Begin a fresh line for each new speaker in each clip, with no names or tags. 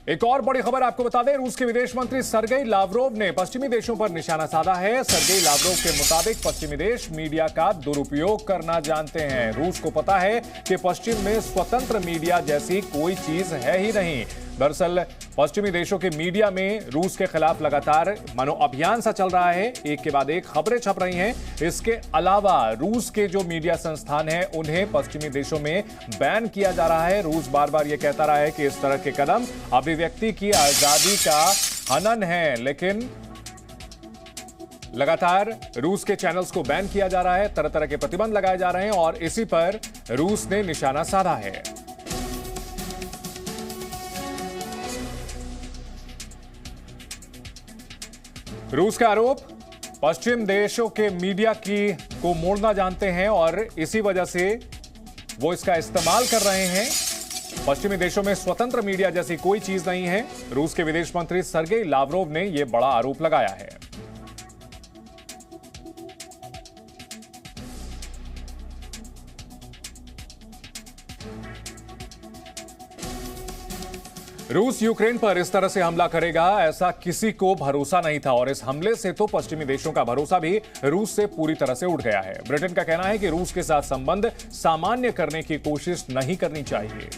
एक और बड़ी खबर आपको बता दें, रूस के विदेश मंत्री सर्गेई लावरोव ने पश्चिमी देशों पर निशाना साधा है। सर्गेई लावरोव के मुताबिक पश्चिमी देश मीडिया का दुरुपयोग करना जानते हैं। रूस को पता है कि पश्चिम में स्वतंत्र मीडिया जैसी कोई चीज है ही नहीं। दरअसल पश्चिमी देशों के मीडिया में रूस के खिलाफ लगातार मानो अभियान सा चल रहा है, एक के बाद एक खबरें छप रही हैं। इसके अलावा रूस के जो मीडिया संस्थान हैं उन्हें पश्चिमी देशों में बैन किया जा रहा है। रूस बार बार यह कहता रहा है कि इस तरह के कदम अभिव्यक्ति की आजादी का हनन है, लेकिन लगातार रूस के चैनल्स को बैन किया जा रहा है, तरह तरह के प्रतिबंध लगाए जा रहे हैं और इसी पर रूस ने निशाना साधा है। रूस का आरोप, पश्चिम देशों के मीडिया को मोड़ना जानते हैं और इसी वजह से वो इसका इस्तेमाल कर रहे हैं। पश्चिमी देशों में स्वतंत्र मीडिया जैसी कोई चीज नहीं है। रूस के विदेश मंत्री सर्गेई लावरोव ने यह बड़ा आरोप लगाया है। रूस यूक्रेन पर इस तरह से हमला करेगा ऐसा किसी को भरोसा नहीं था और इस हमले से तो पश्चिमी देशों का भरोसा भी रूस से पूरी तरह से उठ गया है। ब्रिटेन का कहना है कि रूस के साथ संबंध सामान्य करने की कोशिश नहीं करनी चाहिए।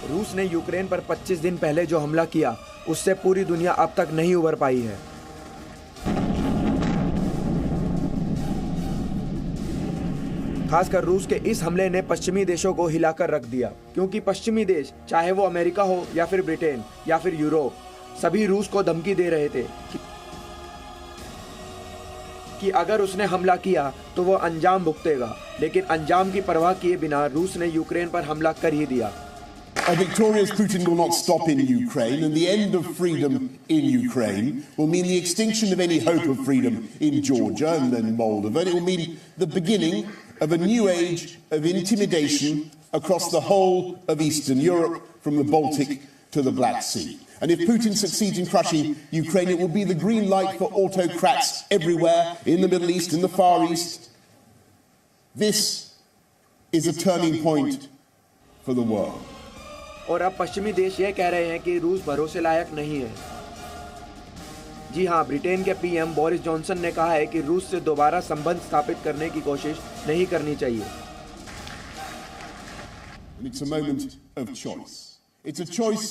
रूस ने यूक्रेन पर 25 दिन पहले जो हमला किया उससे पूरी दुनिया अब तक नहीं उबर पाई है। खासकर रूस के इस हमले ने पश्चिमी देशों को हिलाकर रख दिया, क्योंकि पश्चिमी देश, चाहे वो अमेरिका हो या फिर ब्रिटेन या फिर यूरोप, सभी रूस को धमकी दे रहे थे कि अगर उसने हमला किया तो वो अंजाम भुगतेगा। लेकिन अंजाम की परवाह किए बिना रूस ने यूक्रेन पर हमला कर ही दिया।
A victorious Putin will not stop in Ukraine, and the end of freedom in Ukraine will mean the extinction of any hope of freedom in Georgia and then Moldova. And it will mean the beginning of a new age of intimidation across the whole of Eastern Europe, from the Baltic to the Black Sea. And if Putin succeeds in crushing Ukraine, it will be the green light for autocrats everywhere in the Middle East, in the Far East. This is a turning point for the world.
और अब पश्चिमी देश ये कह रहे हैं कि रूस भरोसे लायक नहीं है। जी हां, ब्रिटेन के पीएम बोरिस जॉनसन ने कहा है कि रूस से दोबारा संबंध स्थापित करने की कोशिश नहीं करनी चाहिए।
It's a moment of choice. It's a choice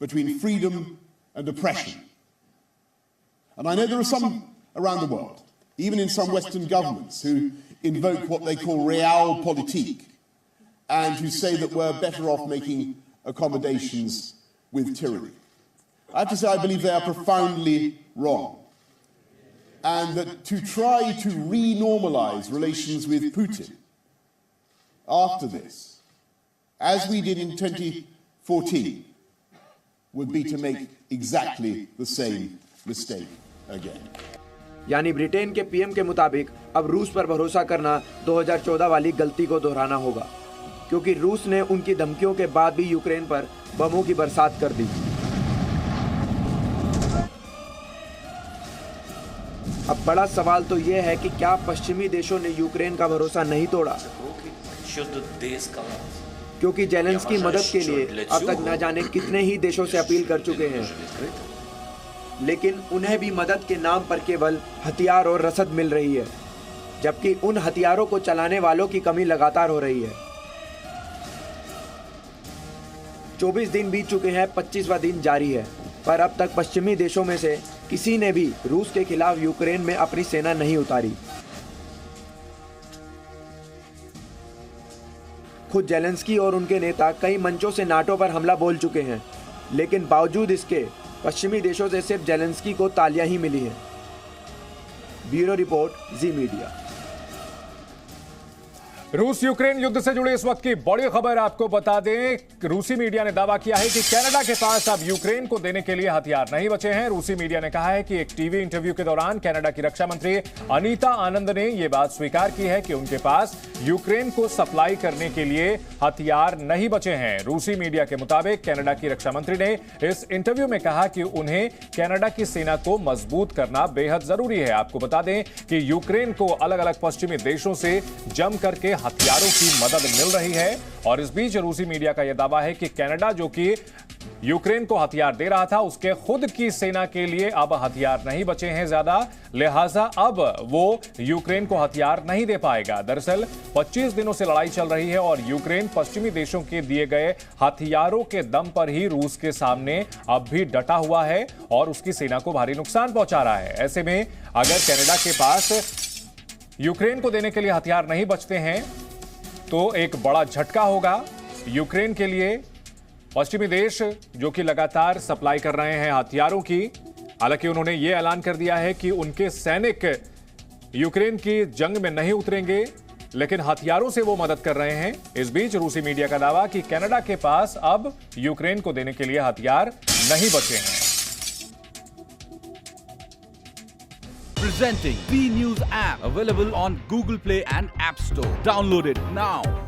between freedom and oppression. And I know there are some around the world, even in some Western governments, who invoke what they call realpolitik and who say that we're better off making accommodations with tyranny. I have to say I believe they are profoundly wrong, and that to try to re-normalize relations with Putin after this, as we did in 2014, would be to make exactly the same mistake again.
यानी Britain के PM के मुताबिक अब रूस पर भरोसा करना 2014 वाली गलती को दोहराना होगा, क्योंकि रूस ने उनकी धमकियों के बाद भी यूक्रेन पर बमों की बरसात कर दी। अब बड़ा सवाल तो यह है कि क्या पश्चिमी देशों ने यूक्रेन का भरोसा नहीं तोड़ा, क्योंकि जेलेंस्की मदद के लिए अब तक न जाने कितने ही देशों से अपील कर चुके हैं, लेकिन उन्हें भी मदद के नाम पर केवल हथियार और रसद मिल रही है, जबकि उन हथियारों को चलाने वालों की कमी लगातार हो रही है। 24 दिन बीत चुके हैं, 25वां दिन जारी है, पर अब तक पश्चिमी देशों में से किसी ने भी रूस के खिलाफ यूक्रेन में अपनी सेना नहीं उतारी। खुद जेलेंस्की और उनके नेता कई मंचों से नाटो पर हमला बोल चुके हैं, लेकिन बावजूद इसके पश्चिमी देशों से सिर्फ जेलेंस्की को तालियां ही मिली हैं। ब्यूरो रिपोर्ट, जी मीडिया।
रूस यूक्रेन युद्ध से जुड़ी इस वक्त की बड़ी खबर आपको बता दें। रूसी मीडिया ने दावा किया है कि कनाडा के पास अब यूक्रेन को देने के लिए हथियार नहीं बचे हैं। रूसी मीडिया ने कहा है कि एक टीवी इंटरव्यू के दौरान कनाडा की रक्षा मंत्री अनीता आनंद ने यह बात स्वीकार की है कि उनके पास यूक्रेन को सप्लाई करने के लिए हथियार नहीं बचे हैं। रूसी मीडिया के मुताबिक कनाडा की रक्षा मंत्री ने इस इंटरव्यू में कहा कि उन्हें कनाडा की सेना को मजबूत करना बेहद जरूरी है। आपको बता दें कि यूक्रेन को अलग अलग पश्चिमी देशों से जम करके हथियारों की मदद मिल रही है और इस बीच रूसी मीडिया का यह दावा है कि कनाडा जो कि यूक्रेन को हथियार दे रहा था, उसके खुद की सेना के लिए अब हथियार नहीं बचे हैं ज्यादा, लिहाजा अब वो यूक्रेन को हथियार नहीं दे पाएगा। दरअसल 25 दिनों से लड़ाई चल रही है और यूक्रेन पश्चिमी देशों के दिए गए हथियारों के दम पर ही रूस के सामने अब भी डटा हुआ है और उसकी सेना को भारी नुकसान पहुंचा रहा है। ऐसे में अगर कनाडा के पास यूक्रेन को देने के लिए हथियार नहीं बचते हैं तो एक बड़ा झटका होगा यूक्रेन के लिए। पश्चिमी देश जो कि लगातार सप्लाई कर रहे हैं हथियारों की, हालांकि उन्होंने यह ऐलान कर दिया है कि उनके सैनिक यूक्रेन की जंग में नहीं उतरेंगे, लेकिन हथियारों से वो मदद कर रहे हैं। इस बीच रूसी मीडिया का दावा कि कनाडा के पास अब यूक्रेन को देने के लिए हथियार नहीं बचे हैं।
Presenting B News app, available on Google Play and App Store. Download it now.